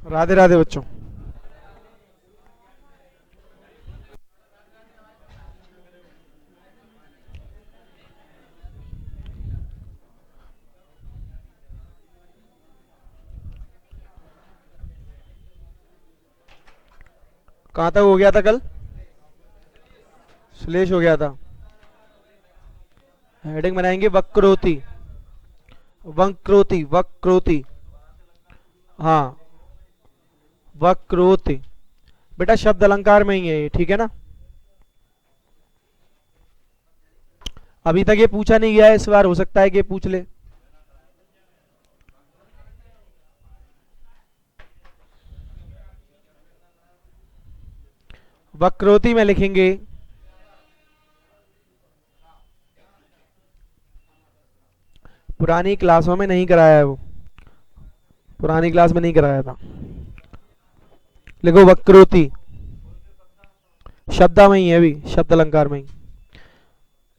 राधे राधे बच्चों। कहाँ तक हो गया था कल? श्लेष हो गया था। हेडिंग बनाएंगे वक्रोति। वक्रोति वक्रोति। हाँ, वक्रोति। बेटा शब्द अलंकार में ही है ये, ठीक है ना? अभी तक ये पूछा नहीं गया है, इस बार हो सकता है कि ये पूछ ले। वक्रोति में लिखेंगे पुरानी क्लासों में नहीं कराया है वो, पुरानी क्लास में नहीं कराया था। लिखो वक्रोति, शब्दा में ही है, अभी शब्द अलंकार में ही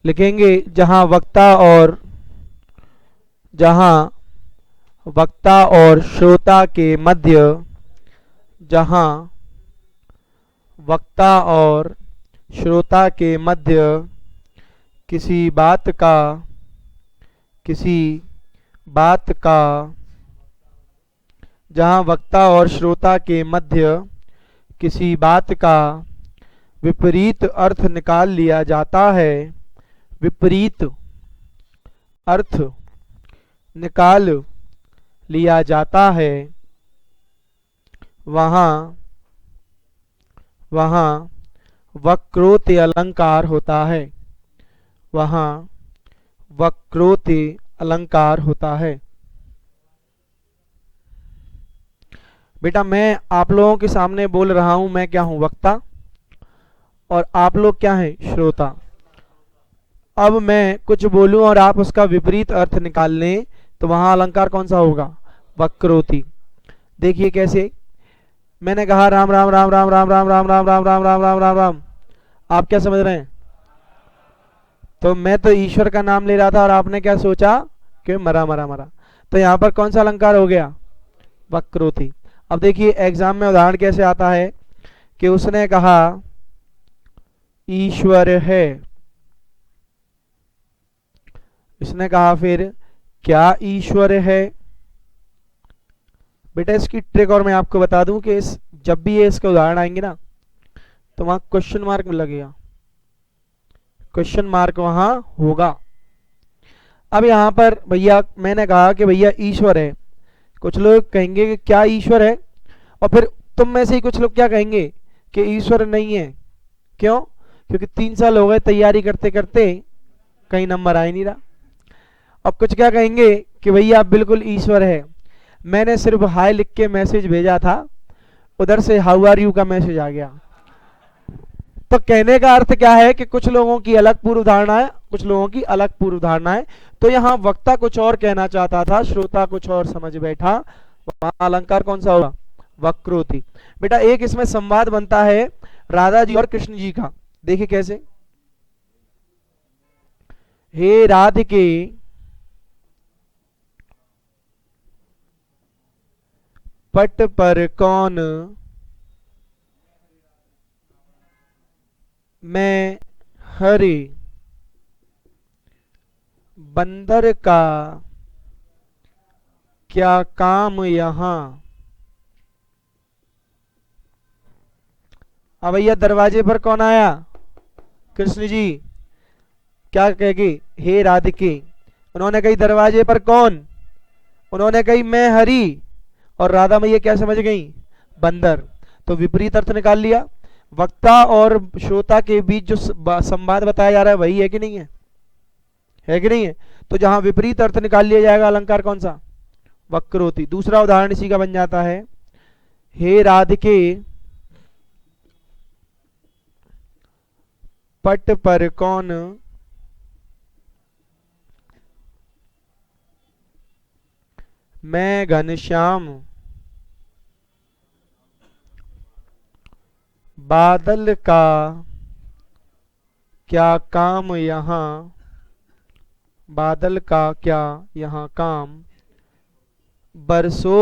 लिखेंगे। जहां वक्ता और श्रोता के मध्य, जहां वक्ता और श्रोता के मध्य किसी बात का जहां वक्ता और श्रोता के मध्य किसी बात का विपरीत अर्थ निकाल लिया जाता है, विपरीत अर्थ निकाल लिया जाता है, वहां वहां वक्रोति अलंकार होता है, वहां वक्रोति अलंकार होता है। बेटा मैं आप लोगों के सामने बोल रहा हूं, मैं क्या हूं? वक्ता, और आप लोग क्या हैं? श्रोता। अब मैं कुछ बोलूं और आप उसका विपरीत अर्थ निकाल लें, तो वहां अलंकार कौन सा होगा? वक्रोति। देखिए कैसे, मैंने कहा राम राम राम राम राम राम राम राम राम राम राम राम राम राम, आप क्या समझ रहे हैं? तो मैं तो ईश्वर का नाम ले रहा था और आपने क्या सोचा कि मरा मरा मरा, तो यहां पर कौन सा अलंकार हो गया? वक्रोति। अब देखिए एग्जाम में उदाहरण कैसे आता है कि उसने कहा ईश्वर है, इसने कहा फिर क्या ईश्वर है? बेटा इसकी ट्रिक और मैं आपको बता दूं कि जब भी ये इसके उदाहरण आएंगे ना, तो वहां क्वेश्चन मार्क लगेगा, क्वेश्चन मार्क वहां होगा। अब यहां पर भैया मैंने कहा कि भैया ईश्वर है, कुछ लोग कहेंगे कि क्या ईश्वर है, और फिर तुम में से ही कुछ लोग क्या कहेंगे कि ईश्वर नहीं है। क्यों? क्योंकि 3 साल हो गए तैयारी करते करते, कहीं नंबर आ ही नहीं रहा। अब कुछ क्या कहेंगे कि भैया बिल्कुल ईश्वर है, मैंने सिर्फ हाय लिख के मैसेज भेजा था, उधर से हाउ आर यू का मैसेज आ गया। तो कहने का अर्थ क्या है कि कुछ लोगों की अलग पूर्व धारणा है, कुछ लोगों की अलग पूर्व धारणा है। तो यहाँ वक्ता कुछ और कहना चाहता था, श्रोता कुछ और समझ बैठा, वहां अलंकार कौन सा होगा? वक्रोति। बेटा एक इसमें संवाद बनता है राधा जी और कृष्ण जी का, देखिए कैसे। हे राधिके पट पर कौन मैं हरि, बंदर का क्या काम यहाँ। अब भैया दरवाजे पर कौन आया? कृष्ण जी। क्या कहेगी? हे राधिके। उन्होंने कही दरवाजे पर कौन? उन्होंने कही मैं हरि, और राधा मैया क्या समझ गई? बंदर। तो विपरीत अर्थ निकाल लिया। वक्ता और श्रोता के बीच जो संवाद बताया जा रहा है वही है कि नहीं है? है कि नहीं है? तो जहां विपरीत अर्थ निकाल लिया जाएगा अलंकार कौन सा? वक्रोति। दूसरा उदाहरण इसी का बन जाता है, हे राधिके पट पर कौन मैं घनश्याम, बादल का क्या काम यहाँ, बादल का क्या यहाँ काम, बरसो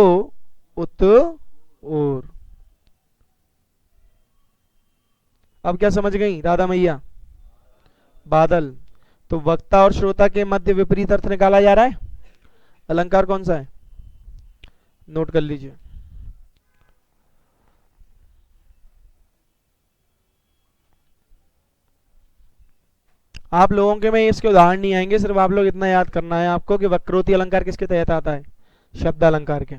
उत और। अब क्या समझ गई राधा मैया? बादल। तो वक्ता और श्रोता के मध्य विपरीत अर्थ निकाला जा रहा है। अलंकार कौन सा है? नोट कर लीजिए। आप लोगों के में इसके उदाहरण नहीं आएंगे, सिर्फ आप लोग इतना याद करना है आपको कि वक्रोक्ति अलंकार किसके तहत आता है? शब्द अलंकार के।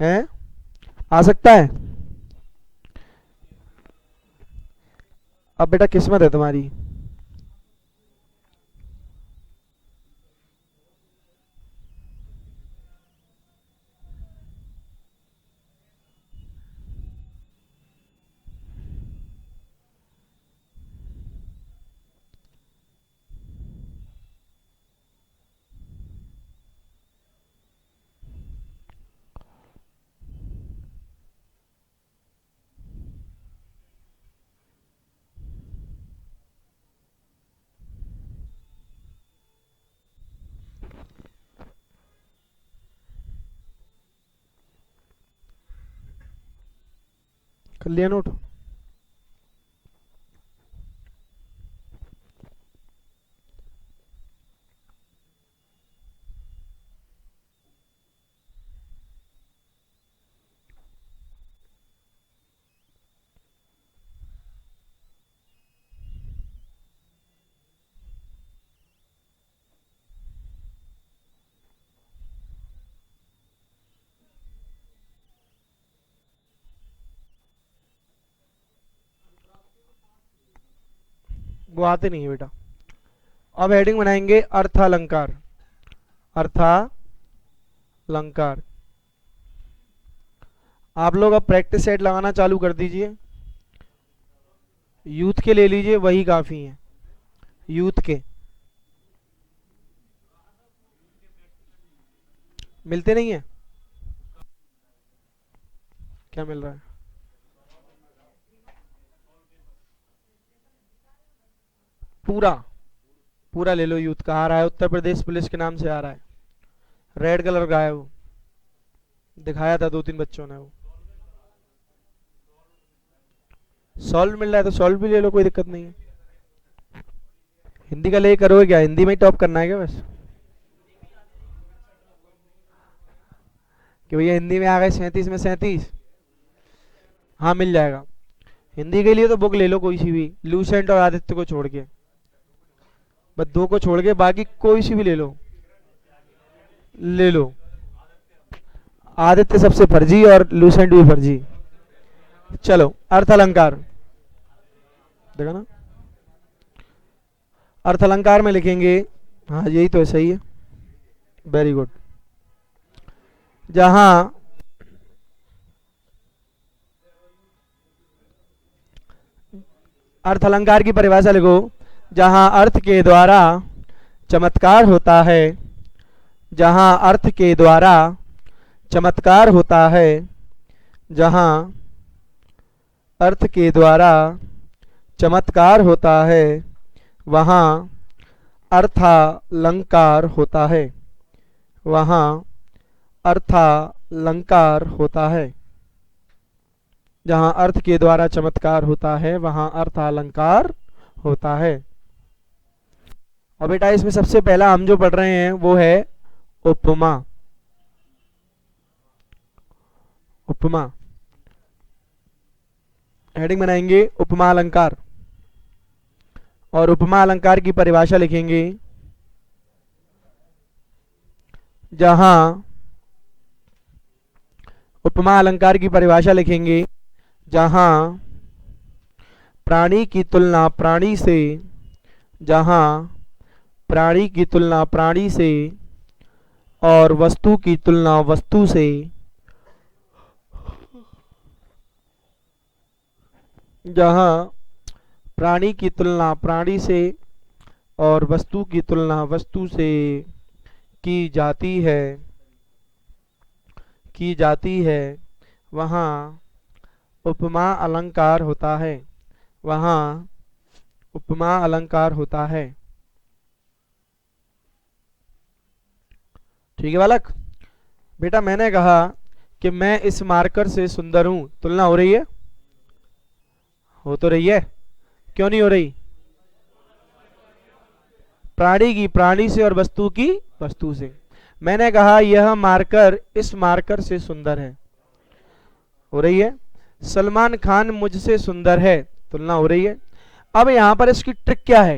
हैं? आ सकता है। अब बेटा किस्मत है तुम्हारी। कर लिया नोट? वो आते नहीं है बेटा। अब हेडिंग बनाएंगे अर्थालंकार। अर्थालंकार। आप लोग अब प्रैक्टिस सेट लगाना चालू कर दीजिए। यूथ के ले लीजिए, वही काफी है। यूथ के मिलते नहीं है। क्या मिल रहा है? पूरा पूरा ले लो। यूथ का आ रहा है, उत्तर प्रदेश पुलिस के नाम से आ रहा है। रेड कलर का है वो, दिखाया था 2-3 बच्चों ने। वो सॉल्व मिल रहा है तो सॉल्व भी ले लो, कोई दिक्कत नहीं है। हिंदी का ले करोगे क्या? हिंदी में ही टॉप करना है क्या बस? कि भैया हिंदी में आ गए 37 में 37। हाँ मिल जाएगा। हिंदी के लिए तो बुक ले लो कोई सी भी, लूसेंट और आदित्य को छोड़ के। बस 2 को छोड़ के बाकी कोई सी भी ले लो। ले लो। आदित्य सबसे फर्जी और लूसेंट भी फर्जी। चलो अर्थ अलंकार। देखा ना? अर्थ अलंकार में लिखेंगे। हाँ यही तो है, सही है। Very good. जहां अर्थ अलंकार की परिभाषा लिखो। जहां अर्थ के द्वारा चमत्कार होता है, जहां अर्थ के द्वारा चमत्कार होता है, जहां अर्थ के द्वारा चमत्कार होता है, वहां अर्थालंकार होता है। वहां अर्थालंकार होता है। जहां अर्थ के द्वारा चमत्कार होता है, वहां अर्थालंकार होता है। और बेटा इसमें सबसे पहला हम जो पढ़ रहे हैं वो है उपमा। उपमा हेडिंग बनाएंगे उपमा अलंकार। और उपमा अलंकार की परिभाषा लिखेंगे। जहां उपमा अलंकार की परिभाषा लिखेंगे जहां प्राणी की तुलना प्राणी से, जहां प्राणी की तुलना प्राणी से और वस्तु की तुलना वस्तु से, जहां प्राणी की तुलना प्राणी से और वस्तु की तुलना वस्तु से की जाती है, की जाती है, वहां उपमा अलंकार होता है। वहां उपमा अलंकार होता है। ठीक है बालक। बेटा मैंने कहा कि मैं इस मार्कर से सुंदर हूं, तुलना हो रही है? हो तो रही है, क्यों नहीं हो रही? प्राणी की प्राणी से और वस्तु की वस्तु से। मैंने कहा यह मार्कर इस मार्कर से सुंदर है, हो रही है। सलमान खान मुझसे सुंदर है, तुलना हो रही है। अब यहां पर इसकी ट्रिक क्या है,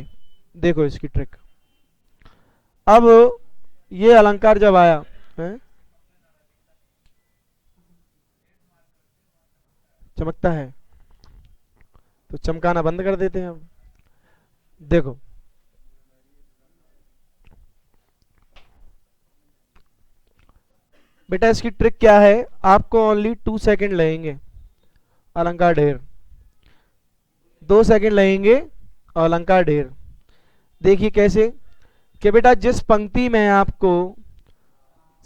देखो इसकी ट्रिक। अब ये अलंकार जब आया है? चमकता है तो चमकाना बंद कर देते हैं। अब देखो बेटा इसकी ट्रिक क्या है, आपको ओनली 2 सेकंड लगेंगे, अलंकार ढेर 2 सेकंड लगेंगे और अलंकार ढेर। देखिए कैसे कि बेटा जिस पंक्ति में आपको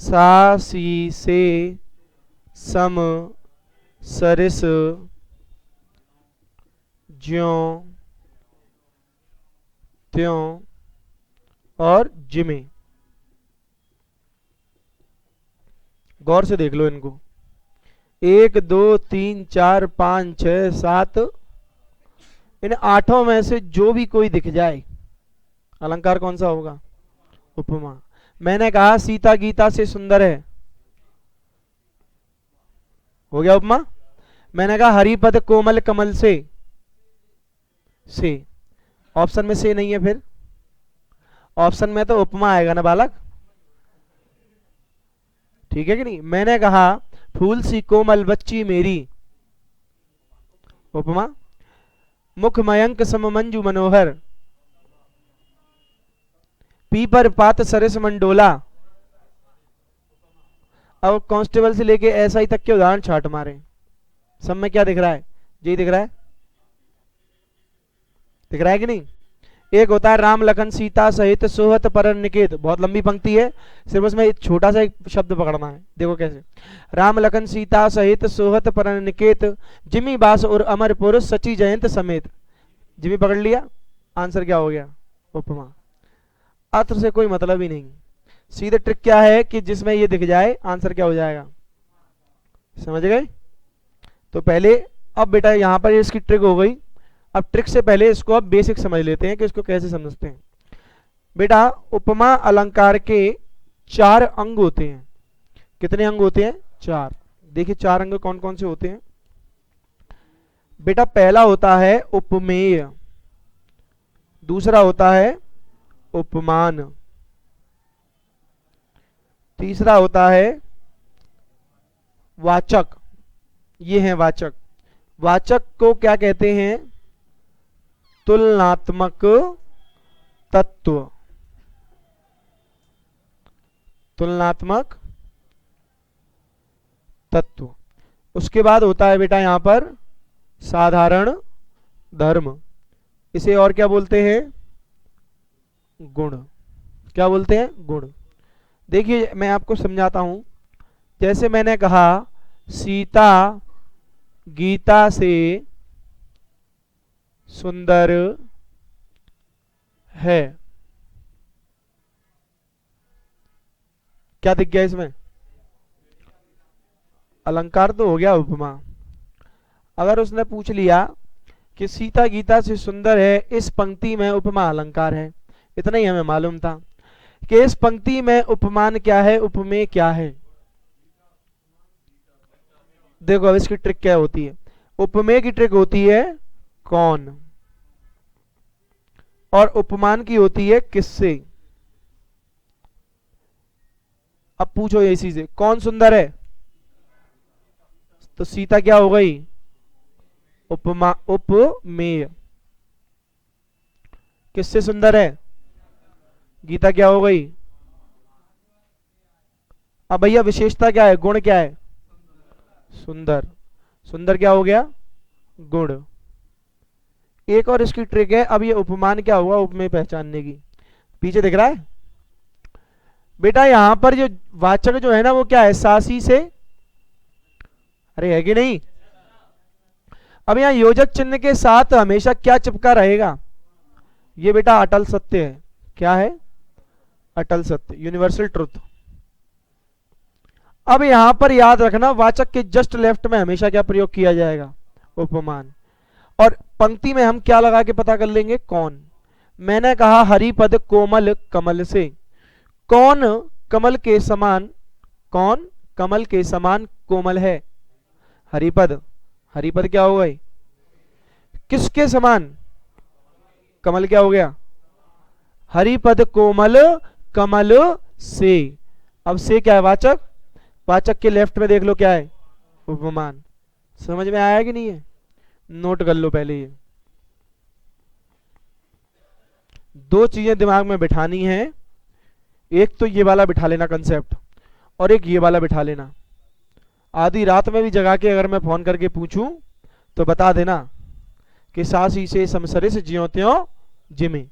सा सी से सम सरिस ज्यों त्यों और जिमे, गौर से देख लो इनको, 1 2 3 4 5 6 7, इन 8 में से जो भी कोई दिख जाए अलंकार कौन सा होगा? उपमा। मैंने कहा सीता गीता से सुंदर है, हो गया उपमा। मैंने कहा हरिपद कोमल कमल से ऑप्शन में से नहीं है, फिर ऑप्शन में तो उपमा आएगा ना बालक, ठीक है कि नहीं। मैंने कहा फूल सी कोमल बच्ची मेरी, उपमा। मुख मयंक सम मंजू मनोहर, पीपर पात सरस मंडोला। अब कांस्टेबल से लेके एसआई तक के उदाहरण छाट मारे, सब में क्या दिख रहा है? जी दिख रहा है, दिख रहा है कि नहीं? एक होता है राम लखन सीता सहित सोहत परन निकेत, बहुत लंबी पंक्ति है, सिर्फ उसमें एक छोटा सा एक शब्द पकड़ना है। देखो कैसे, राम लखन सीता सहित सोहत परन निकेत, जिमी बास और अमर पुरुष सची जयंत समेत। जिमी पकड़ लिया, आंसर क्या हो गया? उपमा। अर्थ से कोई मतलब ही नहीं, सीधे ट्रिक क्या है कि जिसमें ये दिख जाए आंसर क्या हो जाएगा, समझ गए? तो पहले, अब बेटा यहां पर इसकी ट्रिक हो गई। अब ट्रिक से पहले इसको अब बेसिक समझ लेते हैं कि इसको कैसे समझते हैं। बेटा उपमा अलंकार के 4 अंग होते हैं। कितने अंग होते हैं? 4। देखिए 4 अंग कौन कौन से होते हैं बेटा। पहला होता है उपमेय, दूसरा होता है उपमान, तीसरा होता है वाचक, ये है वाचक। वाचक को क्या कहते हैं? तुलनात्मक तत्व, तुलनात्मक तत्व। उसके बाद होता है बेटा यहां पर साधारण धर्म, इसे और क्या बोलते हैं? गुण। क्या बोलते हैं? गुण। देखिए मैं आपको समझाता हूं। जैसे मैंने कहा सीता गीता से सुंदर है, क्या दिख गया इसमें? अलंकार तो हो गया उपमा। अगर उसने पूछ लिया कि सीता गीता से सुंदर है, इस पंक्ति में उपमा अलंकार है, इतना ही हमें मालूम था कि इस पंक्ति में उपमान क्या है, उपमेय क्या है। देखो अब इसकी ट्रिक क्या होती है। उपमेय की ट्रिक होती है कौन, और उपमान की होती है किससे। अब पूछो इसी से, कौन सुंदर है? तो सीता क्या हो गई? उपमा, उपमेय। किससे सुंदर है? गीता क्या हो गई? अब भैया विशेषता क्या है, गुण क्या है? सुंदर। सुंदर क्या हो गया? गुण। एक और इसकी ट्रिक है, अब ये उपमान क्या हुआ उपमेय पहचानने की, पीछे दिख रहा है बेटा। यहां पर जो वाचक जो है ना वो क्या है? सासी से, अरे है कि नहीं? अब यहां योजक चिन्ह के साथ हमेशा क्या चिपका रहेगा? ये बेटा अटल सत्य है। क्या है? अटल सत्य, यूनिवर्सल ट्रुथ। अब यहां पर याद रखना, वाचक के जस्ट लेफ्ट में हमेशा क्या प्रयोग किया जाएगा? उपमान। और पंक्ति में हम क्या लगा के पता कर लेंगे? कौन। मैंने कहा हरिपद कोमल कमल से। कौन कमल के समान, कौन कमल के समान कोमल है? हरिपद। हरिपद क्या हो गई? किसके समान? कमल क्या हो गया? हरिपद कोमल कमल से। अब से क्या है? वाचक। वाचक के लेफ्ट में देख लो क्या है? उपमान। समझ में आया कि नहीं है? नोट कर लो पहले ये दो चीजें दिमाग में बिठानी है। एक तो ये वाला बिठा लेना कंसेप्ट, और एक ये वाला बिठा लेना। आधी रात में भी जगा के अगर मैं फोन करके पूछूं तो बता देना कि सासी से समसरिस ज्यों त्यों जिमे।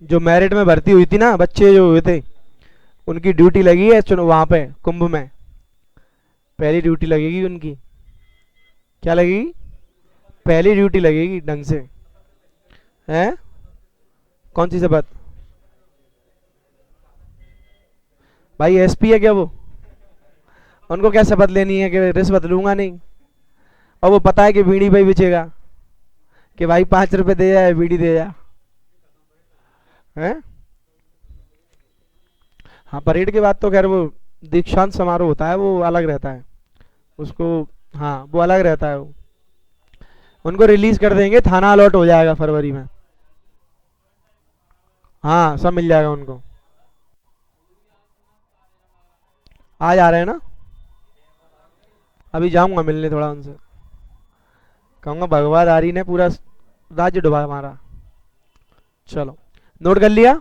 जो मैरिट में भर्ती हुई थी ना, बच्चे जो हुए थे, उनकी ड्यूटी लगी है चुनो वहां पे कुंभ में। पहली ड्यूटी लगेगी उनकी। क्या लगेगी? पहली ड्यूटी लगेगी ढंग से। हैं? कौन सी शपथ? भाई एसपी है क्या वो? उनको क्या शपथ लेनी है कि रिश्वत लूंगा नहीं? और वो पता है कि बीड़ी भाई बेचेगा, कि भाई 5 रुपए दे जा, बीड़ी दे जा। हैं? हाँ, परेड के बाद तो खैर वो दीक्षांत समारोह होता है, वो अलग रहता है उसको। हाँ, वो अलग रहता है वो। उनको रिलीज कर देंगे, थाना अलॉट हो जाएगा फरवरी में। हाँ, सब मिल जाएगा उनको। आज आ रहे हैं ना? अभी जाऊंगा मिलने थोड़ा उनसे। कहूंगा भगवादारी ने पूरा राज्य डुबा हमारा। चलो, नोट कर लिया।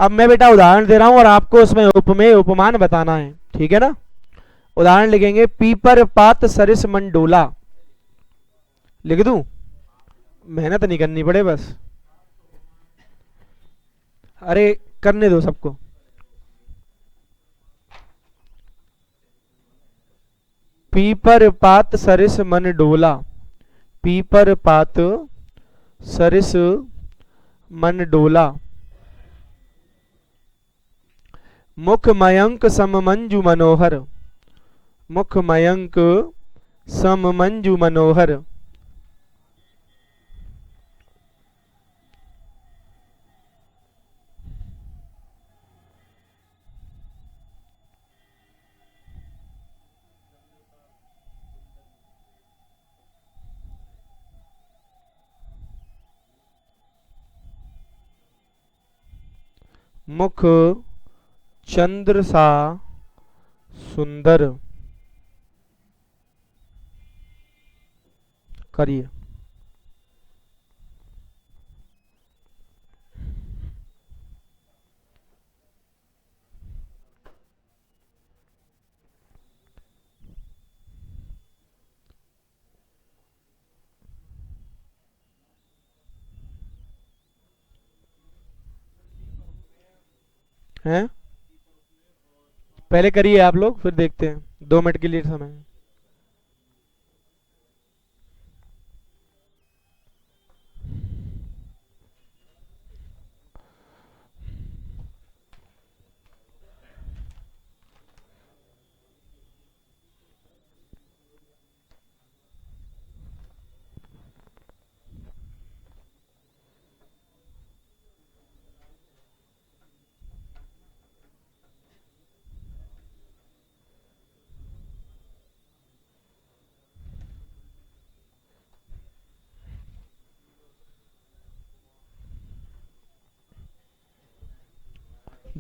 अब मैं बेटा उदाहरण दे रहा हूं और आपको उसमें उपमेय उपमान बताना है, ठीक है ना? उदाहरण लिखेंगे, पीपर पात सरिस मंडोला। लिख दूं? मेहनत नहीं करनी पड़े बस। अरे करने दो सबको। पीपर पात सरिस मन डोला। पीपर पात सरिस मन डोला। मुख मयंक सम मंजू मनोहर। मुख मयंक सम मंजू मनोहर। मुख चंद्र सा सुंदर। करिए। हैं? पहले करिए आप लोग, फिर देखते हैं। 2 मिनट के लिए समय है।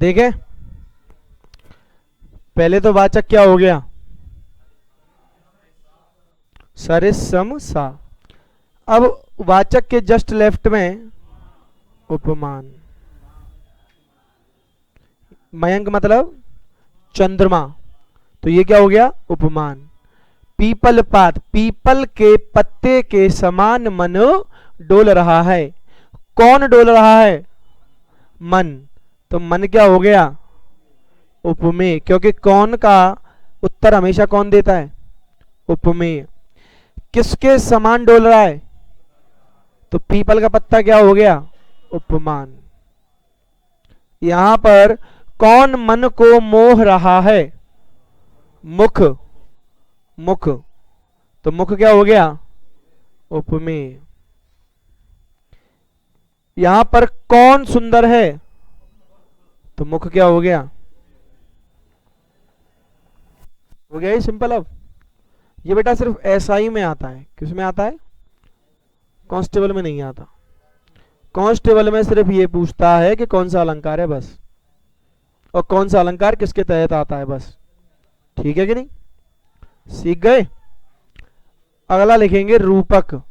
देखें, पहले तो वाचक क्या हो गया, सरिस सम सा। अब वाचक के जस्ट लेफ्ट में उपमान। मयंक मतलब चंद्रमा, तो ये क्या हो गया, उपमान। पीपल पात, पीपल के पत्ते के समान मन डोल रहा है। कौन डोल रहा है, मन, तो मन क्या हो गया, उपमेय, क्योंकि कौन का उत्तर हमेशा कौन देता है, उपमेय। किसके समान डोल रहा है, तो पीपल का पत्ता क्या हो गया, उपमान। यहां पर कौन मन को मोह रहा है, मुख, मुख, तो मुख क्या हो गया, उपमेय। यहां पर कौन सुंदर है, तो मुख क्या हो गया ये सिंपल। अब ये बेटा सिर्फ एसआई में आता है, किस में आता है, कांस्टेबल में नहीं आता। कांस्टेबल में सिर्फ ये पूछता है कि कौन सा अलंकार है बस, और कौन सा अलंकार किसके तहत आता है बस। ठीक है कि नहीं, सीख गए। अगला लिखेंगे रूपक।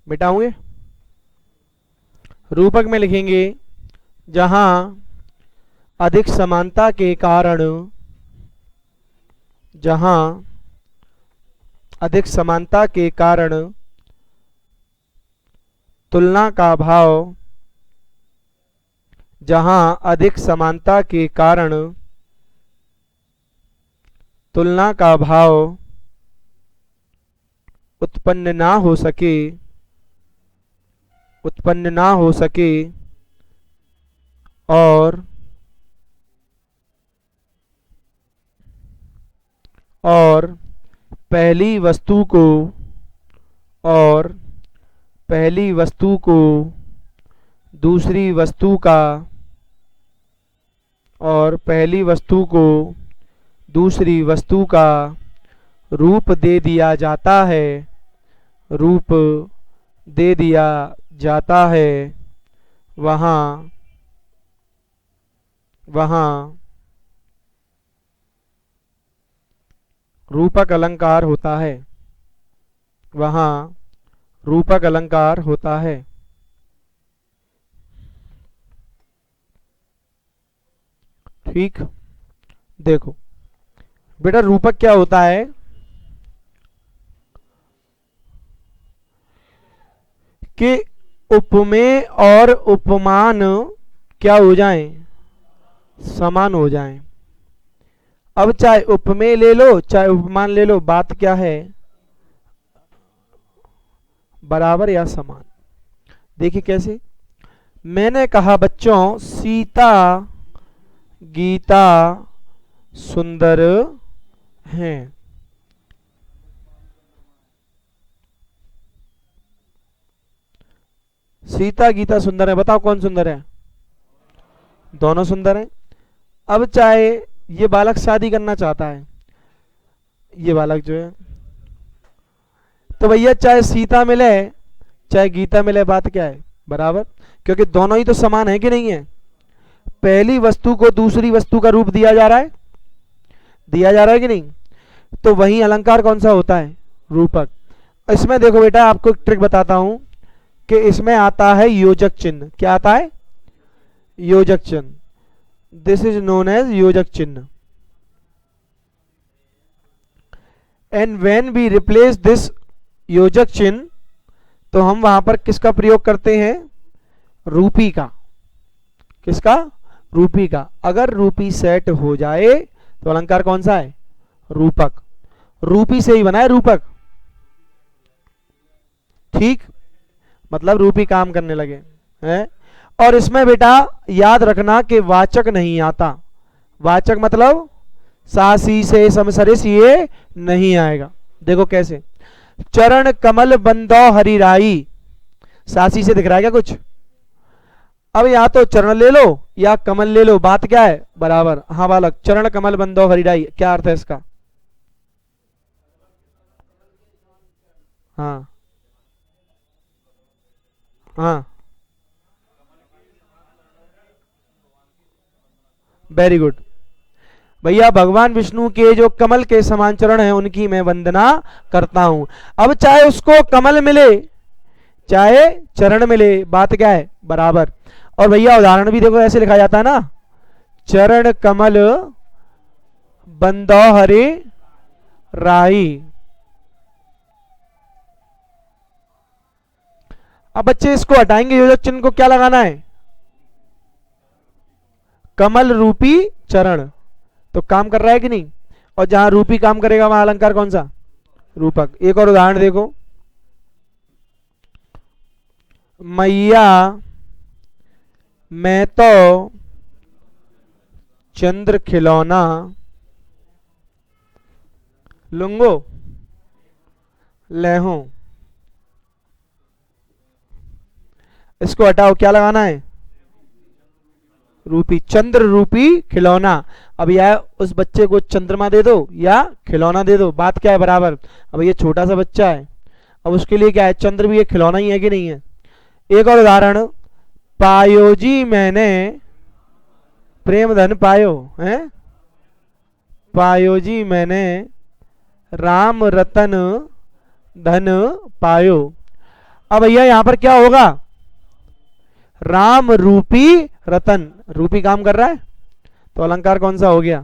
मिटाओगे, रूपक में लिखेंगे जहां अधिक समानता के कारण, जहां अधिक समानता के कारण तुलना का भाव, जहां अधिक समानता के कारण तुलना का भाव उत्पन्न ना हो सके, उत्पन्न ना हो सके, और पहली वस्तु को, और पहली वस्तु को दूसरी वस्तु का, और पहली वस्तु को दूसरी वस्तु का रूप दे दिया जाता है, रूप दे दिया जाता है, वहां रूपक अलंकार होता है, वहां रूपक अलंकार होता है। ठीक, देखो बेटा रूपक क्या होता है कि उपमेय और उपमान क्या हो जाएं, समान हो जाएं। अब चाहे उपमेय ले लो चाहे उपमान ले लो, बात क्या है, बराबर या समान। देखिए कैसे, मैंने कहा बच्चों सीता गीता सुंदर हैं। सीता गीता सुंदर है, बताओ कौन सुंदर है, दोनों सुंदर हैं। अब चाहे ये बालक शादी करना चाहता है, ये बालक जो है, तो भैया चाहे सीता मिले चाहे गीता मिले, बात क्या है, बराबर, क्योंकि दोनों ही तो समान है कि नहीं है। पहली वस्तु को दूसरी वस्तु का रूप दिया जा रहा है, दिया जा रहा है कि नहीं, तो वही अलंकार कौन सा होता है, रूपक। इसमें देखो बेटा आपको एक ट्रिक बताता हूं कि इसमें आता है योजक चिन्ह। क्या आता है, योजक चिन्ह। दिस इज नोन एज योजक चिन्ह। And when we replace this योजक चिन्ह, तो हम वहां पर किसका प्रयोग करते हैं, रूपी का। किसका, रूपी का। अगर रूपी सेट हो जाए तो अलंकार कौन सा है, रूपक। रूपी से ही बना है रूपक। ठीक, मतलब रूपी काम करने लगे हैं। और इसमें बेटा याद रखना कि वाचक नहीं आता। वाचक मतलब सासी से समसरिस ये नहीं आएगा। देखो कैसे, चरण कमल बंदो हरिराई, सासी से दिख रहा है क्या कुछ, अब या तो चरण ले लो या कमल ले लो, बात क्या है, बराबर। हाँ बालक, चरण कमल बंदो हरिडाई, क्या अर्थ है इसका? हाँ हाँ, वेरी गुड भैया। भगवान विष्णु के जो कमल के समान चरण हैं उनकी मैं वंदना करता हूं। अब चाहे उसको कमल मिले चाहे चरण मिले, बात क्या है, बराबर। और भैया उदाहरण भी देखो ऐसे लिखा जाता है ना, चरण कमल बंदो हरे राही। अब बच्चे इसको हटाएंगे, योजक चिन्ह को क्या लगाना है, कमल रूपी चरण। तो काम कर रहा है कि नहीं? और जहां रूपी काम करेगा वहां अलंकार कौन सा, रूपक। एक और उदाहरण देखो, मैया मैं तो चंद्र खिलौना लूंगो लेहूं। इसको हटाओ, क्या लगाना है, रूपी, चंद्र रूपी खिलौना। अब यह उस बच्चे को चंद्रमा दे दो या खिलौना दे दो, बात क्या है, बराबर। अब ये छोटा सा बच्चा है, अब उसके लिए क्या है, चंद्र भी एक खिलौना ही है कि नहीं है। एक और उदाहरण, पायो जी मैंने प्रेम धन पायो है, पायो जी मैंने राम रतन धन पायो। अब भैया यहां पर क्या होगा, राम रूपी रतन, रूपी काम कर रहा है तो अलंकार कौन सा हो गया,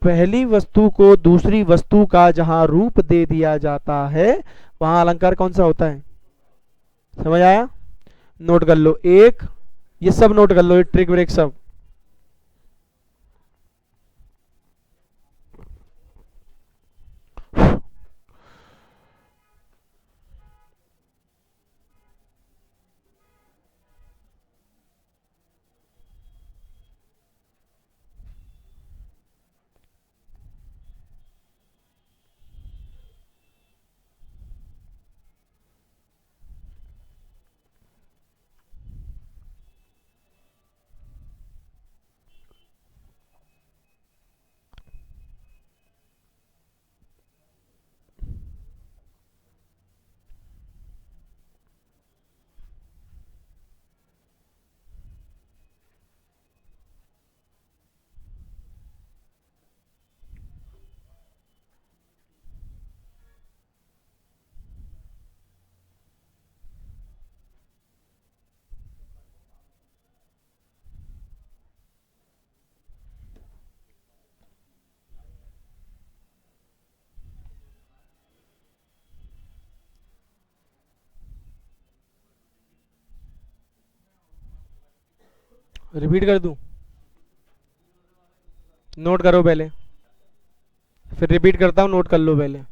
पहली वस्तु को दूसरी वस्तु का जहां रूप दे दिया जाता है वहां अलंकार कौन सा होता है, समझ आया? नोट कर लो एक, ये सब नोट कर लो, ये ट्रिक ब्रेक सब। रिपीट कर दूं, नोट करो पहले, फिर रिपीट करता हूं, नोट कर लो पहले।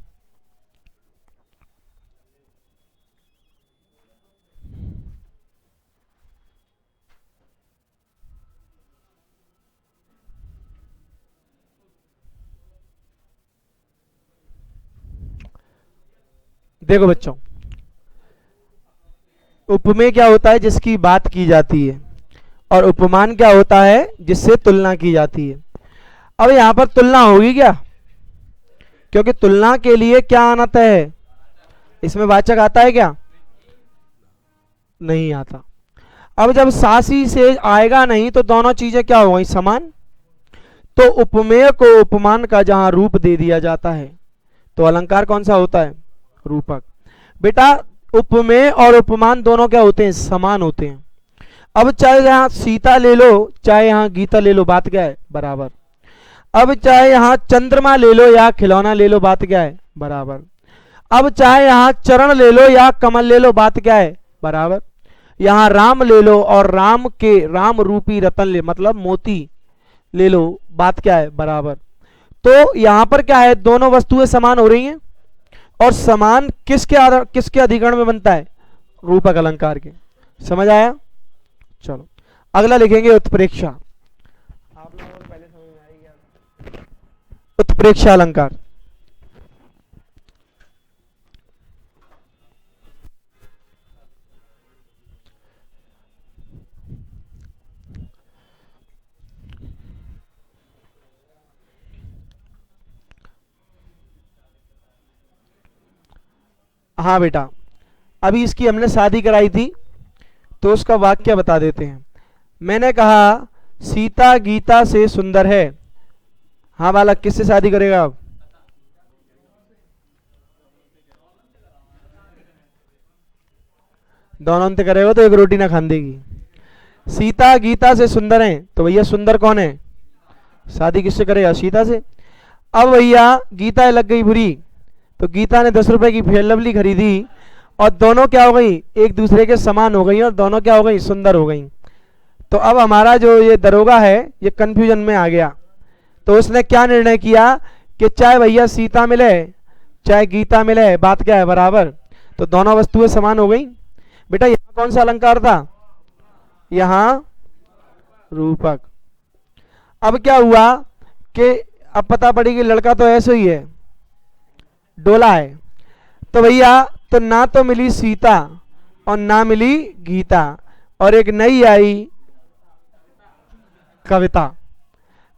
देखो बच्चों, उपमेय क्या होता है, जिसकी बात की जाती है, और उपमान क्या होता है, जिससे तुलना की जाती है। अब यहां पर तुलना होगी क्या, क्योंकि तुलना के लिए क्या आना तय है, इसमें वाचक आता है क्या, नहीं आता। अब जब सासी से आएगा नहीं तो दोनों चीजें क्या हो गई, समान। तो उपमेय को उपमान का जहां रूप दे दिया जाता है तो अलंकार कौन सा होता है, रूपक। बेटा उपमेय और उपमान दोनों क्या होते हैं, समान होते हैं। अब चाहे यहां सीता ले लो चाहे यहां गीता ले लो, बात क्या है, बराबर। अब चाहे यहां चंद्रमा ले लो या खिलौना ले लो, बात क्या है, बराबर। अब चाहे यहां चरण ले लो या कमल ले लो, बात क्या है, बराबर। यहां राम ले लो और राम के राम रूपी रतन ले मतलब मोती ले लो, बात क्या है, बराबर। तो यहां पर क्या है, दोनों वस्तुएं समान हो रही हैं, और समान किसके अधिकरण में बनता है, रूपक अलंकार के। समझ आया? चलो अगला लिखेंगे उत्प्रेक्षा। आप लोगों को पहले समझ में आएगी उत्प्रेक्षा अलंकार। हाँ बेटा, अभी इसकी हमने शादी कराई थी तो उसका वाक्य बता देते हैं। मैंने कहा सीता गीता से सुंदर है। हाँ बालक, किससे शादी करेगा अब? दोनों से करेगा तो एक रोटी ना खान देगी। सीता गीता से सुंदर है, तो भैया सुंदर कौन है? शादी किससे करेगा? सीता से। अब भैया गीता लग गई बुरी, तो गीता ने 10 रुपए की फेयर लवली खरीदी और दोनों क्या हो गई? एक दूसरे के समान हो गई और दोनों क्या हो गई? सुंदर हो गई। तो अब हमारा जो ये दरोगा है ये कंफ्यूजन में आ गया। तो उसने क्या निर्णय किया कि चाहे भैया सीता मिले चाहे गीता मिले, बात क्या है? बराबर। तो दोनों वस्तुएं समान हो गई। बेटा यहाँ कौन सा अलंकार था? यहाँ रूपक। अब क्या हुआ कि अब पता पड़ी कि लड़का तो ऐसे ही है, डोला है। तो भैया तो ना तो मिली सीता और ना मिली गीता, और एक नई आई कविता।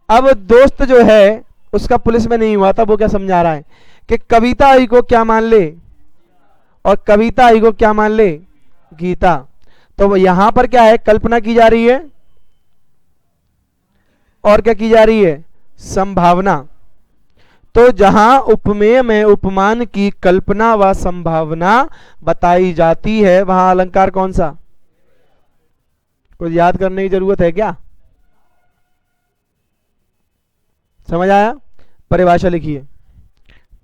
अब दोस्त जो है उसका पुलिस में नहीं हुआ था, वो क्या समझा रहा है कि कविता आई को क्या मान ले और कविता आई को क्या मान ले? गीता। तो यहां पर क्या है? कल्पना की जा रही है और क्या की जा रही है? संभावना। तो जहां उपमेय में उपमान की कल्पना व संभावना बताई जाती है वहां अलंकार कौन सा? कुछ याद करने की जरूरत है क्या? समझ आया? परिभाषा लिखिए।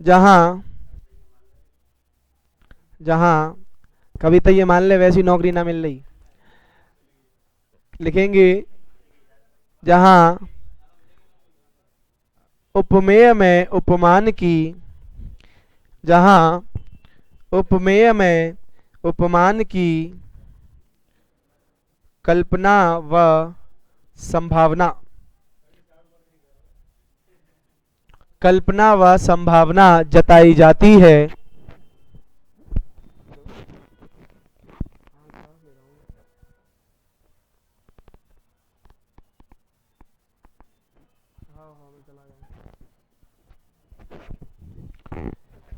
जहां जहां कविता ये मान ले वैसी नौकरी ना मिल रही, लिखेंगे जहां उपमेय में उपमान की, जहां उपमेय में उपमान की कल्पना व संभावना, कल्पना व संभावना जताई जाती है,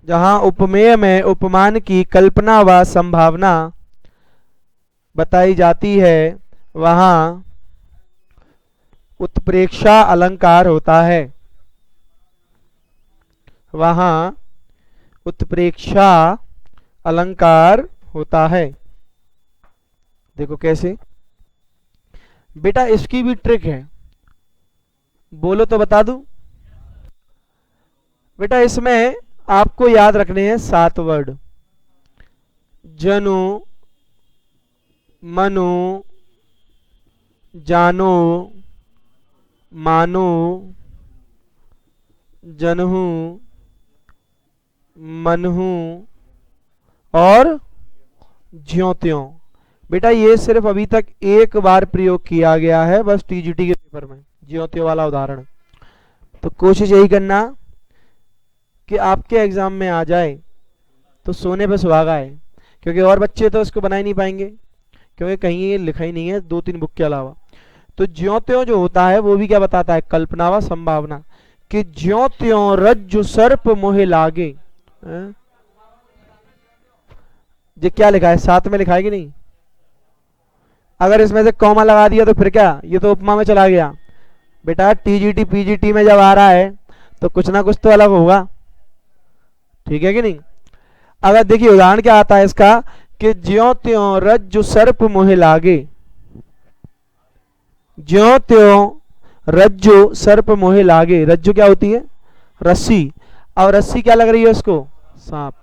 जहां उपमेय में उपमान की कल्पना व संभावना बताई जाती है वहां उत्प्रेक्षा अलंकार होता है, वहां उत्प्रेक्षा अलंकार होता है। देखो कैसे बेटा, इसकी भी ट्रिक है, बोलो तो बता दूं। बेटा इसमें आपको याद रखने हैं 7 वर्ड। जनु, मनु, जानो, मानो, जनहू, मनहू और ज्यों त्यों। बेटा ये सिर्फ अभी तक एक बार प्रयोग किया गया है, बस टीजीटी के पेपर में, ज्यों त्यों वाला उदाहरण। तो कोशिश यही करना कि आपके एग्जाम में आ जाए तो सोने पे सुहागा है, क्योंकि और बच्चे तो इसको बना ही नहीं पाएंगे, क्योंकि कहीं ये लिखा ही नहीं है 2-3 बुक के अलावा। तो ज्यों त्यों जो होता है वो भी क्या बताता है? कल्पना व संभावना। कि ज्यों त्यों रज्जु सर्प मोहे लागे। ये क्या लिखा है? साथ में लिखा है कि नहीं? अगर इसमें से कॉमा लगा दिया तो फिर क्या? ये तो उपमा में चला गया। बेटा टीजीटी पीजीटी में जब आ रहा है तो कुछ ना कुछ तो अलग होगा, ठीक है कि नहीं? अगर देखिए उदाहरण क्या आता है इसका कि ज्यों त्यों रज्जु सर्प मोहे लागे। ज्यों त्यों रज्जु सर्प मोहे लागे। रज्जु क्या होती है? रस्सी। और रस्सी क्या लग रही है उसको? सांप।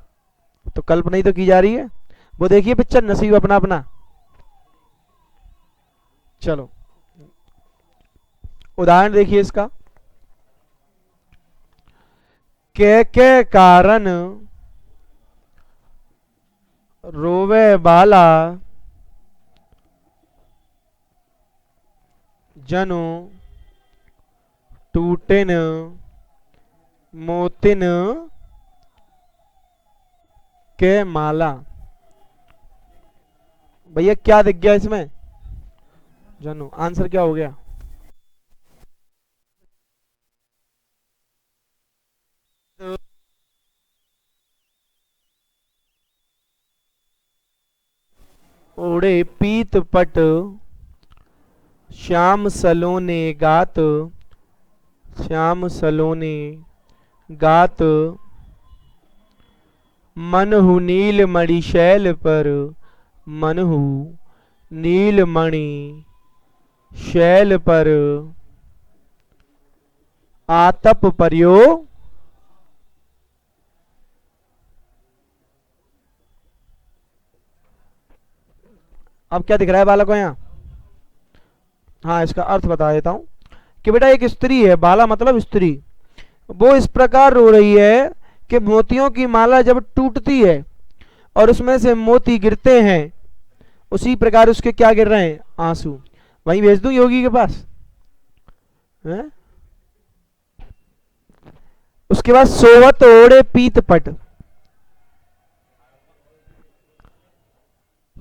तो कल्पना ही तो की जा रही है। वो देखिए पिक्चर, नसीब अपना अपना। चलो उदाहरण देखिए इसका। के कारण रोवे बाला जनु टूटिन मोतिन के माला। भैया क्या दिख गया इसमें? जनु। आंसर क्या हो गया? ओढ़े पीत पट श्याम सलोने गात, श्याम सलोने गात, मनहु नील मणि शैल पर, मनहु नील मणि शैल पर, आतप पर्यो। अब क्या दिख रहा है बालक को यहाँ? हाँ, इसका अर्थ बता देता हूं कि बेटा एक स्त्री है, बाला मतलब स्त्री, वो इस प्रकार रो रही है कि मोतियों की माला जब टूटती है और उसमें से मोती गिरते हैं, उसी प्रकार उसके क्या गिर रहे हैं? आंसू। वहीं भेज दूं योगी के पास है? उसके बाद सोवत ओढ़े पीत पट,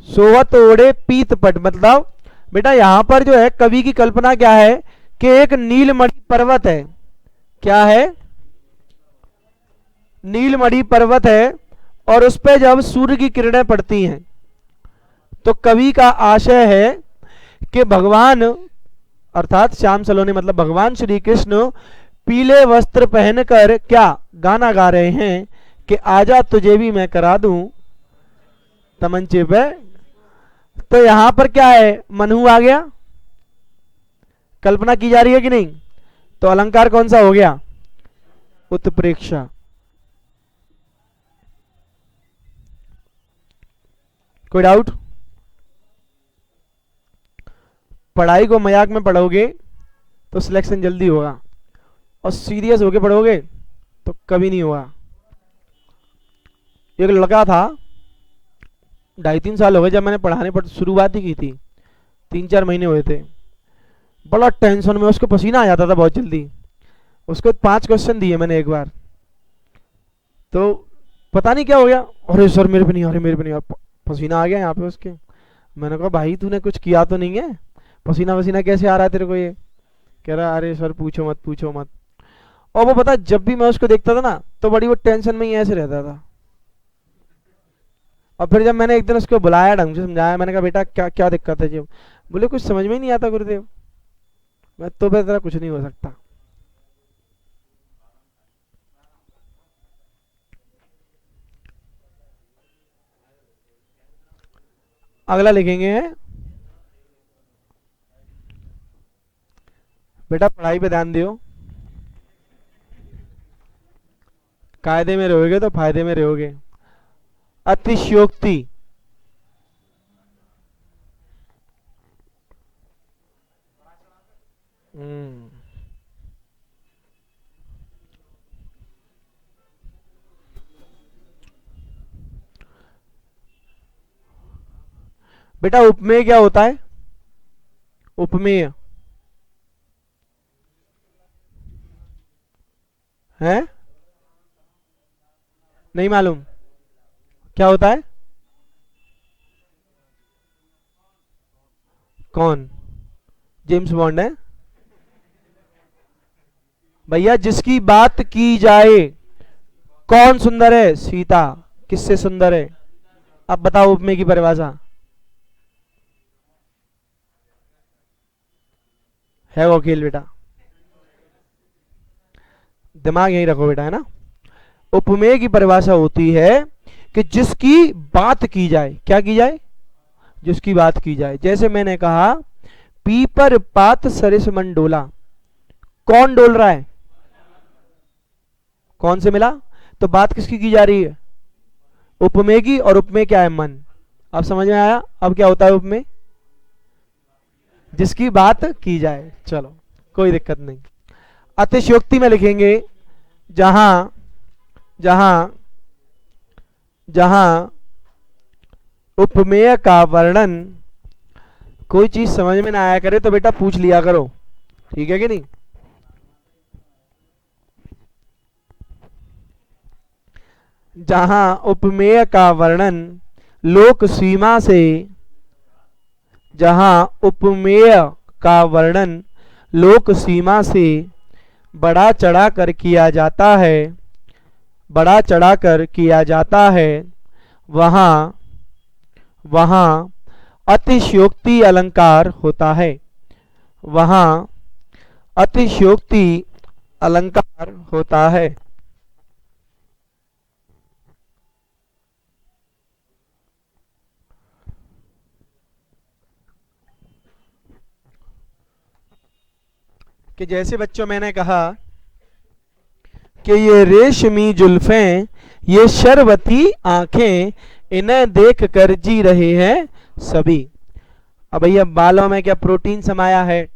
सोवत ओढ़े पीत पट मतलब बेटा यहां पर जो है कवि की कल्पना क्या है कि एक नीलमणि पर्वत है। क्या है? नीलमणि पर्वत है, और उस पर जब सूर्य की किरणें पड़ती हैं तो कवि का आशय है कि भगवान अर्थात श्याम सलोने मतलब भगवान श्री कृष्ण पीले वस्त्र पहनकर क्या गाना गा रहे हैं कि आजा तुझे भी मैं करा दूं तमंचे पे। तो यहां पर क्या है? मनहू आ गया, कल्पना की जा रही है कि नहीं? तो अलंकार कौन सा हो गया? उत्प्रेक्षा। कोई डाउट? पढ़ाई को मजाक में पढ़ोगे तो सिलेक्शन जल्दी होगा, और सीरियस होके पढ़ोगे तो कभी नहीं होगा। एक लड़का था, 2.5-3 साल हो गए जब मैंने पढ़ाने पर शुरुआत ही की थी, 3-4 महीने हुए थे। बड़ा टेंशन में, उसको पसीना आ जाता था बहुत जल्दी। उसको 5 क्वेश्चन दिए मैंने एक बार, तो पता नहीं क्या हो गया, अरे सर मेरे पे नहीं, अरे मेरे पे नहीं, पसीना आ गया यहाँ पे उसके। मैंने कहा भाई तूने कुछ किया तो नहीं है, पसीना वसीना कैसे आ रहा है तेरे को? ये कह रहा अरे सर पूछो मत पूछो मत। और वो पता जब भी मैं उसको देखता था ना तो बड़ी वो टेंशन में ही ऐसे रहता था। और फिर जब मैंने एक दिन उसको बुलाया, ढंग से समझाया, मैंने कहा बेटा क्या क्या दिक्कत है? जी बोले कुछ समझ में ही नहीं आता गुरुदेव, मैं तो बेहतर कुछ नहीं हो सकता। अगला लिखेंगे, बेटा पढ़ाई पे ध्यान दियो, कायदे में रहोगे तो फायदे में रहोगे। अतिशयोक्ति, बेटा उपमेय क्या होता है? उपमेय है? नहीं मालूम क्या होता है? कौन? जेम्स बॉन्ड है भैया। जिसकी बात की जाए, कौन सुंदर है? सीता। किससे सुंदर है? अब बताओ उपमेय की परिभाषा है वो खेल बेटा, दिमाग यहीं रखो बेटा, है ना। उपमेय की परिभाषा होती है कि जिसकी बात की जाए। क्या की जाए? जिसकी बात की जाए। जैसे मैंने कहा पीपर पात सरिस मन डोला, कौन डोल रहा है? कौन से मिला? तो बात किसकी की जा रही है? उपमेय की। और उपमेय क्या है? मन। अब समझ में आया? अब क्या होता है उपमेय? जिसकी बात की जाए। चलो कोई दिक्कत नहीं। अतिशयोक्ति में लिखेंगे जहां जहां जहां उपमेय का वर्णन, कोई चीज समझ में ना आया करे तो बेटा पूछ लिया करो, ठीक है कि नहीं। जहां उपमेय का वर्णन लोक सीमा से, जहां उपमेय का वर्णन लोक सीमा से बढ़ा चढ़ा कर किया जाता है, बढ़ा चढ़ा कर किया जाता है, वहां वहां अतिशयोक्ति अलंकार होता है, वहां अतिशयोक्ति अलंकार होता है। कि जैसे बच्चों मैंने कहा कि ये रेशमी जुल्फें, ये शरबती आंखें, इन्हें देख कर जी रहे हैं सभी। अब भैया बालों में क्या प्रोटीन समाया है,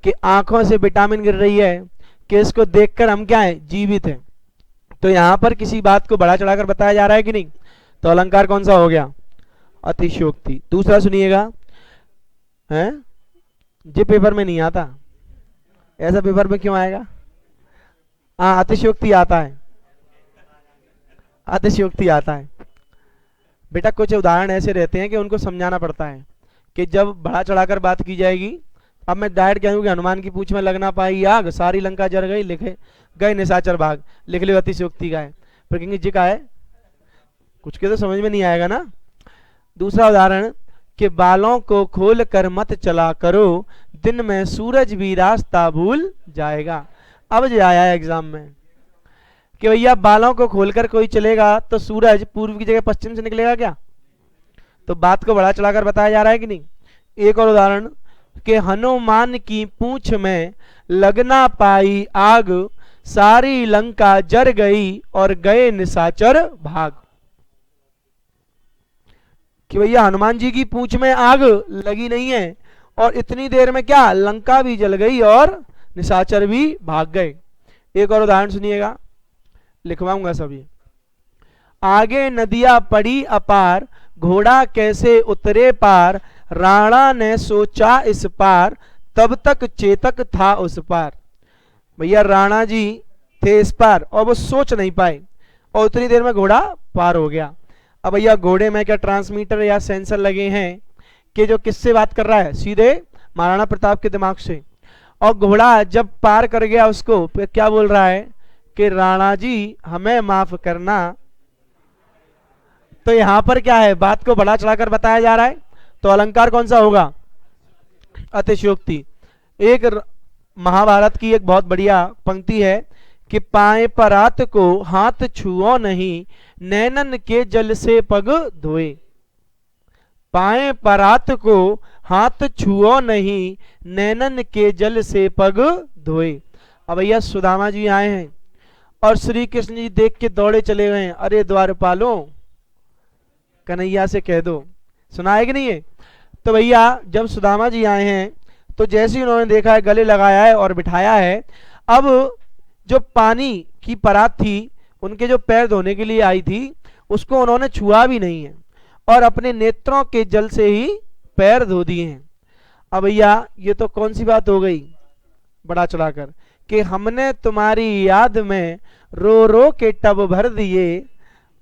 कि आंखों से विटामिन गिर रही है, कि इसको देखकर हम क्या है, जीवित हैं। तो यहां पर किसी बात को बढ़ा चढ़ाकर बताया जा रहा है कि नहीं, तो अलंकार कौन सा हो गया, अतिशयोक्ति। दूसरा सुनिएगा, है ये पेपर में नहीं आता, ऐसा पेपर में क्यों आएगा। हाँ अतिशयोक्ति आता है, अतिशयोक्ति आता है बेटा। कुछ उदाहरण ऐसे रहते हैं कि उनको समझाना पड़ता है, कि जब बढ़ा चढ़ाकर बात की जाएगी। अब मैं डायरेक्ट कहूँ कि हनुमान की पूंछ में लगना पाई आग, सारी लंका जर गई, लिखे गए निशाचर भाग, लिख लो अतिशयोक्ति का है। फिर कहेंगे जी का है, कुछ के तो समझ में नहीं आएगा ना। दूसरा उदाहरण, कि बालों को खोल कर मत चला करो, दिन में सूरज भी रास्ता भूल जाएगा। अब जो आया है एग्जाम में कि भैया बालों को खोलकर कोई चलेगा तो सूरज पूर्व की जगह पश्चिम से निकलेगा क्या, तो बात को बढ़ा चढ़ाकर बताया जा रहा है कि नहीं। एक और उदाहरण, कि हनुमान की पूंछ में लगना पाई आग, सारी लंका जर गई और गए निशाचर भाग। कि भैया हनुमान जी की पूंछ में आग लगी नहीं है, और इतनी देर में क्या, लंका भी जल गई और निशाचर भी भाग गए। एक और उदाहरण सुनिएगा, लिखवाऊंगा सभी। आगे नदियां पड़ी अपार, घोड़ा कैसे उतरे पार, राणा ने सोचा इस पार, तब तक चेतक था उस पार। भैया राणा जी थे इस पार और वो सोच नहीं पाए, और उतनी देर में घोड़ा पार हो गया। अब भैया घोड़े में क्या ट्रांसमीटर या सेंसर लगे हैं, कि जो किससे बात कर रहा है, सीधे महाराणा प्रताप के दिमाग से। और घोड़ा जब पार कर गया उसको, फिर क्या बोल रहा है कि राणा जी हमें माफ करना। तो यहां पर क्या है, बात को बढ़ा चढ़ाकर बताया जा रहा है, तो अलंकार कौन सा होगा, अतिशयोक्ति। एक महाभारत की एक बहुत बढ़िया पंक्ति है, कि पाए परात को हाथ छुओ नहीं, नैनन के जल से पग धोए। पाए परात को हाथ छुओ नहीं, नैनन के जल से पग धोए। अब भैया सुदामा जी आए हैं और श्री कृष्ण जी देख के दौड़े चले गए हैं, अरे द्वारपालो कन्हैया से कह दो। सुना है कि नहीं है। तो भैया जब सुदामा जी आए हैं, तो जैसे ही उन्होंने देखा है, गले लगाया है और बिठाया है। अब जो पानी की परात थी, उनके जो पैर धोने के लिए आई थी, उसको उन्होंने छुआ भी नहीं है, और अपने नेत्रों के जल से ही पैर धो दिए हैं। अब भैया ये तो कौन सी बात हो गई, बड़ा चढ़ाकर, कि हमने तुम्हारी याद में रो रो के टब भर दिए,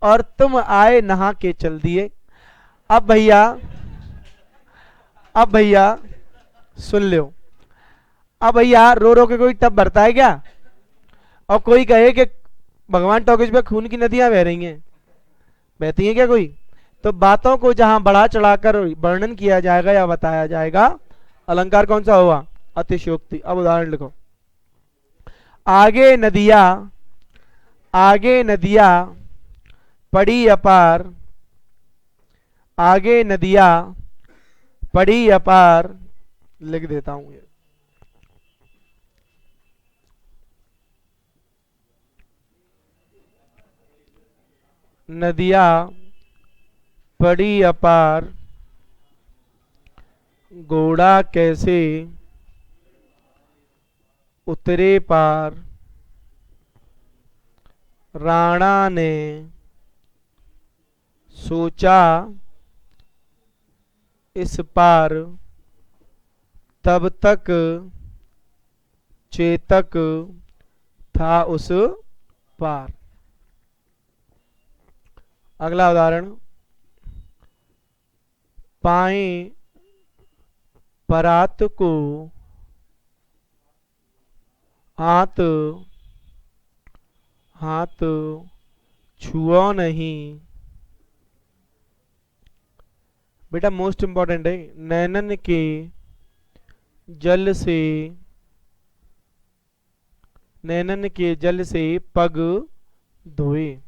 और तुम आए नहा के चल दिए। अब भैया सुन लो, अब भैया रो रो के कोई टब भरता है क्या, और कोई कहे कि भगवान टॉकीज पे खून की नदियां बह रही हैं, बहती हैं क्या कोई। तो बातों को जहां बढ़ा चढ़ाकर वर्णन किया जाएगा या बताया जाएगा, अलंकार कौन सा होगा, अतिशयोक्ति। अब उदाहरण लिखो, आगे नदियां पड़ी अपार, आगे नदियां पड़ी अपार, लिख देता हूं ये। नदियां पड़ी अपार, घोड़ा कैसे उतरे पार, राणा ने सोचा इस पार, तब तक चेतक था उस पार। अगला उदाहरण, पाए परात को हाथ छुओ नहीं, बेटा मोस्ट इंपॉर्टेंट है, नैनन के जल से, नैनन के जल से पग धोए।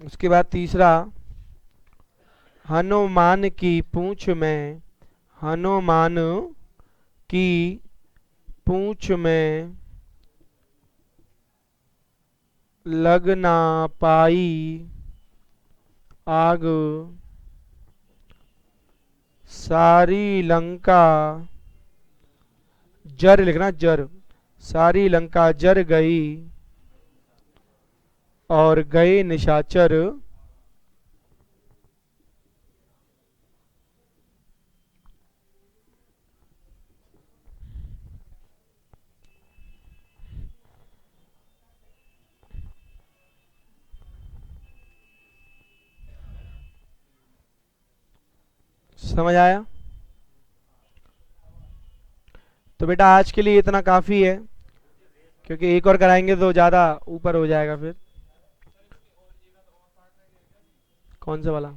उसके बाद तीसरा, हनुमान की पूंछ में, हनुमान की पूंछ में लग ना पाई आग, सारी लंका जर लिखना, जर, सारी लंका जर गई और गए निशाचर समझ आया? तो बेटा आज के लिए इतना काफी है, क्योंकि एक और कराएंगे तो ज्यादा ऊपर हो जाएगा फिर। कौन सा वाला?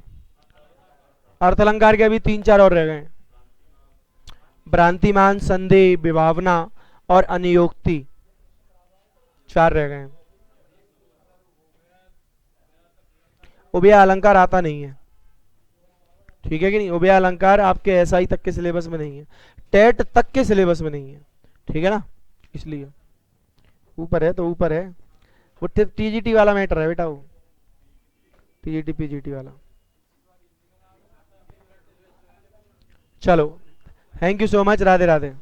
अर्थ अलंकार के अभी 3-4 और रह गए। भ्रांतिमान, संदेह, विभावना और अनियोक्ति, 4 रह गए। उभय अलंकार आता नहीं है, ठीक है कि नहीं? उभय अलंकार आपके एसआई तक के सिलेबस में नहीं है, टेट तक के सिलेबस में नहीं है, ठीक है ना? इसलिए ऊपर है तो ऊपर है, वो टीजीटी वाला मैटर है बेटा, वो टीजीटी पीजीटी वाला। चलो, thank you so much, Radhe Radhe.